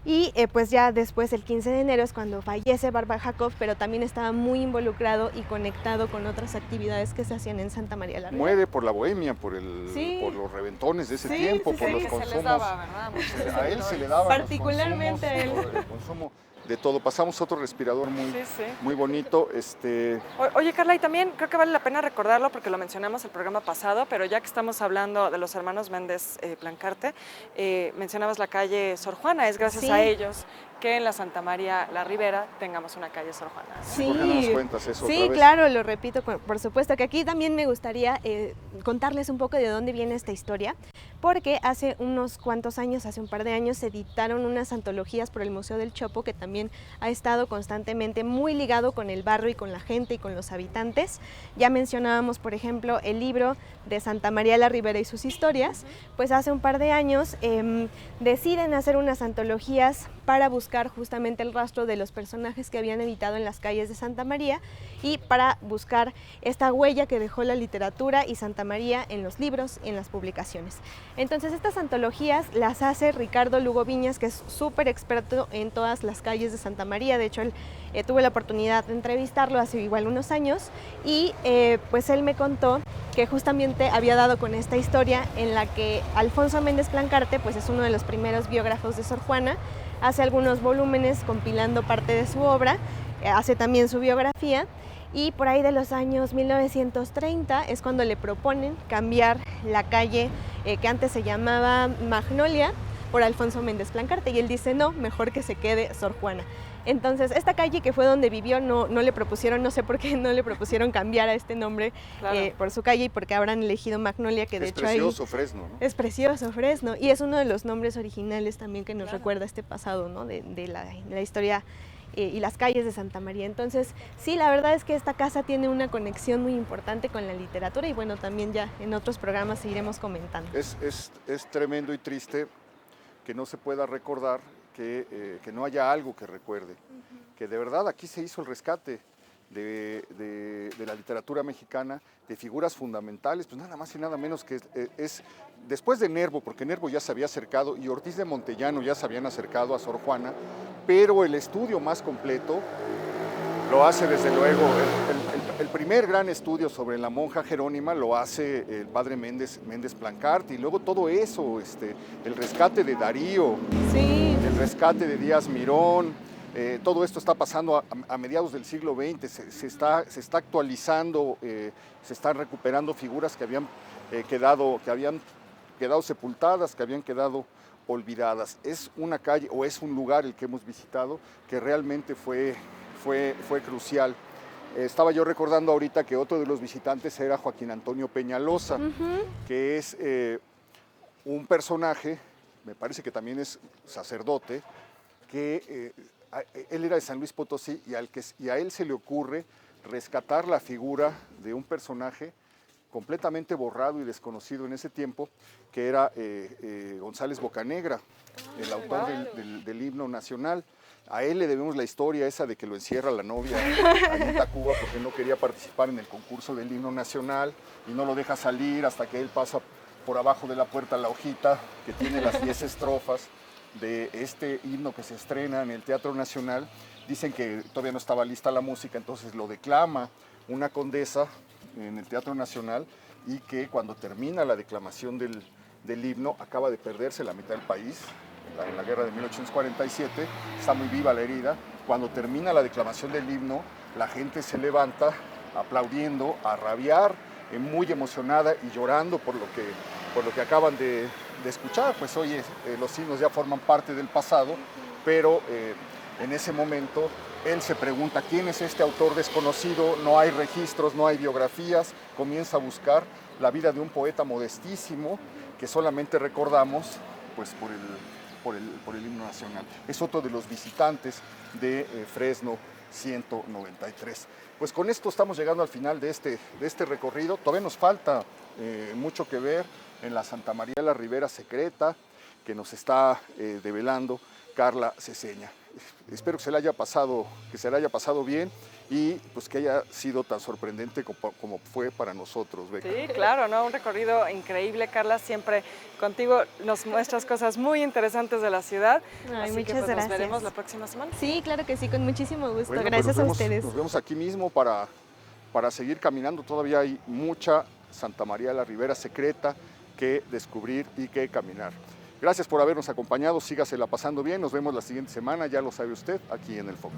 Y pues ya después, el 15 de enero, es cuando fallece Barbara Jacob, pero también estaba muy involucrado y conectado con otras actividades que se hacían en Santa María la Ribera. Muere por la bohemia, por los reventones de ese tiempo, por los consumos. Se les daba, ¿verdad? A él se le daba particularmente a él. El consumo de todo. Pasamos otro respirador muy bonito. Oye, Carla, y también creo que vale la pena recordarlo porque lo mencionamos el programa pasado, pero ya que estamos hablando de los hermanos Méndez Plancarte, mencionabas la calle Sor Juana. Es gracias a ellos que en la Santa María la Ribera tengamos una calle Sor Juana. Sí, ¿Por qué no nos cuentas eso otra vez? Claro, lo repito, por supuesto, que aquí también me gustaría contarles un poco de dónde viene esta historia, porque hace unos cuantos años, hace un par de años, se editaron unas antologías por el Museo del Chopo, que también ha estado constantemente muy ligado con el barrio y con la gente y con los habitantes. Ya mencionábamos, por ejemplo, el libro de Santa María la Ribera y sus historias. Pues hace un par de años deciden hacer unas antologías para buscar justamente el rastro de los personajes que habían habitado en las calles de Santa María y para buscar esta huella que dejó la literatura y Santa María en los libros y en las publicaciones. Entonces estas antologías las hace Ricardo Lugo Viñas, que es súper experto en todas las calles de Santa María. De hecho, él tuve la oportunidad de entrevistarlo hace igual unos años y pues él me contó que justamente había dado con esta historia en la que Alfonso Méndez Plancarte pues es uno de los primeros biógrafos de Sor Juana. Hace algunos volúmenes compilando parte de su obra, hace también su biografía, y por ahí de los años 1930 es cuando le proponen cambiar la calle que antes se llamaba Magnolia por Alfonso Méndez Plancarte, y él dice no, mejor que se quede Sor Juana. Entonces, esta calle que fue donde vivió, no le propusieron, no sé por qué no le propusieron cambiar a este nombre por su calle y porque habrán elegido Magnolia, que de hecho ahí... Es precioso Fresno, ¿no? Es precioso Fresno, y es uno de los nombres originales también que nos recuerda este pasado, ¿no? de la historia y las calles de Santa María. Entonces, sí, la verdad es que esta casa tiene una conexión muy importante con la literatura y bueno, también ya en otros programas seguiremos comentando. Es tremendo y triste que no se pueda recordar, que no haya algo que recuerde, que de verdad aquí se hizo el rescate de la literatura mexicana, de figuras fundamentales, pues nada más y nada menos que es después de Nervo, porque Nervo ya se había acercado y Ortiz de Montellano ya se habían acercado a Sor Juana, pero el estudio más completo lo hace desde luego, el primer gran estudio sobre la monja Jerónima lo hace el padre Méndez Plancarte, y luego todo eso, el rescate de Darío, el rescate de Díaz Mirón, todo esto está pasando a mediados del siglo XX, se está actualizando, se están recuperando figuras que habían quedado sepultadas, que habían quedado olvidadas. Es una calle o es un lugar el que hemos visitado que realmente fue crucial. Estaba yo recordando ahorita que otro de los visitantes era Joaquín Antonio Peñalosa, que es un personaje, me parece que también es sacerdote, que él era de San Luis Potosí y a él se le ocurre rescatar la figura de un personaje completamente borrado y desconocido en ese tiempo, que era González Bocanegra, el autor del himno nacional. A él le debemos la historia esa de que lo encierra la novia ahí en Tacuba porque no quería participar en el concurso del himno nacional y no lo deja salir hasta que él pasa por abajo de la puerta la hojita que tiene las 10 estrofas de este himno que se estrena en el Teatro Nacional. Dicen que todavía no estaba lista la música, entonces lo declama una condesa en el Teatro Nacional, y que cuando termina la declamación del himno acaba de perderse la mitad del país. En la guerra de 1847, está muy viva la herida. Cuando termina la declamación del himno, la gente se levanta aplaudiendo, a rabiar, muy emocionada y llorando por lo que acaban de escuchar. Pues oye, los himnos ya forman parte del pasado, pero en ese momento él se pregunta quién es este autor desconocido, no hay registros, no hay biografías, comienza a buscar la vida de un poeta modestísimo que solamente recordamos pues por el himno nacional. Es otro de los visitantes de Fresno 193. Pues con esto estamos llegando al final de este recorrido. Todavía nos falta mucho que ver en la Santa María la Ribera secreta que nos está develando Carla Ceseña. Espero que se le haya pasado bien y pues que haya sido tan sorprendente como fue para nosotros, Beca. Sí, claro, ¿no? Un recorrido increíble, Carla, siempre contigo nos muestras cosas muy interesantes de la ciudad. Ay, así muchas que pues, gracias. nos veremos la próxima semana. Sí, claro que sí, con muchísimo gusto. Bueno, pues Gracias a ustedes. Nos vemos aquí mismo para seguir caminando. Todavía hay mucha Santa María de la Ribera secreta que descubrir y que caminar. Gracias por habernos acompañado, sígasela pasando bien, nos vemos la siguiente semana, ya lo sabe usted, aquí en El Foco.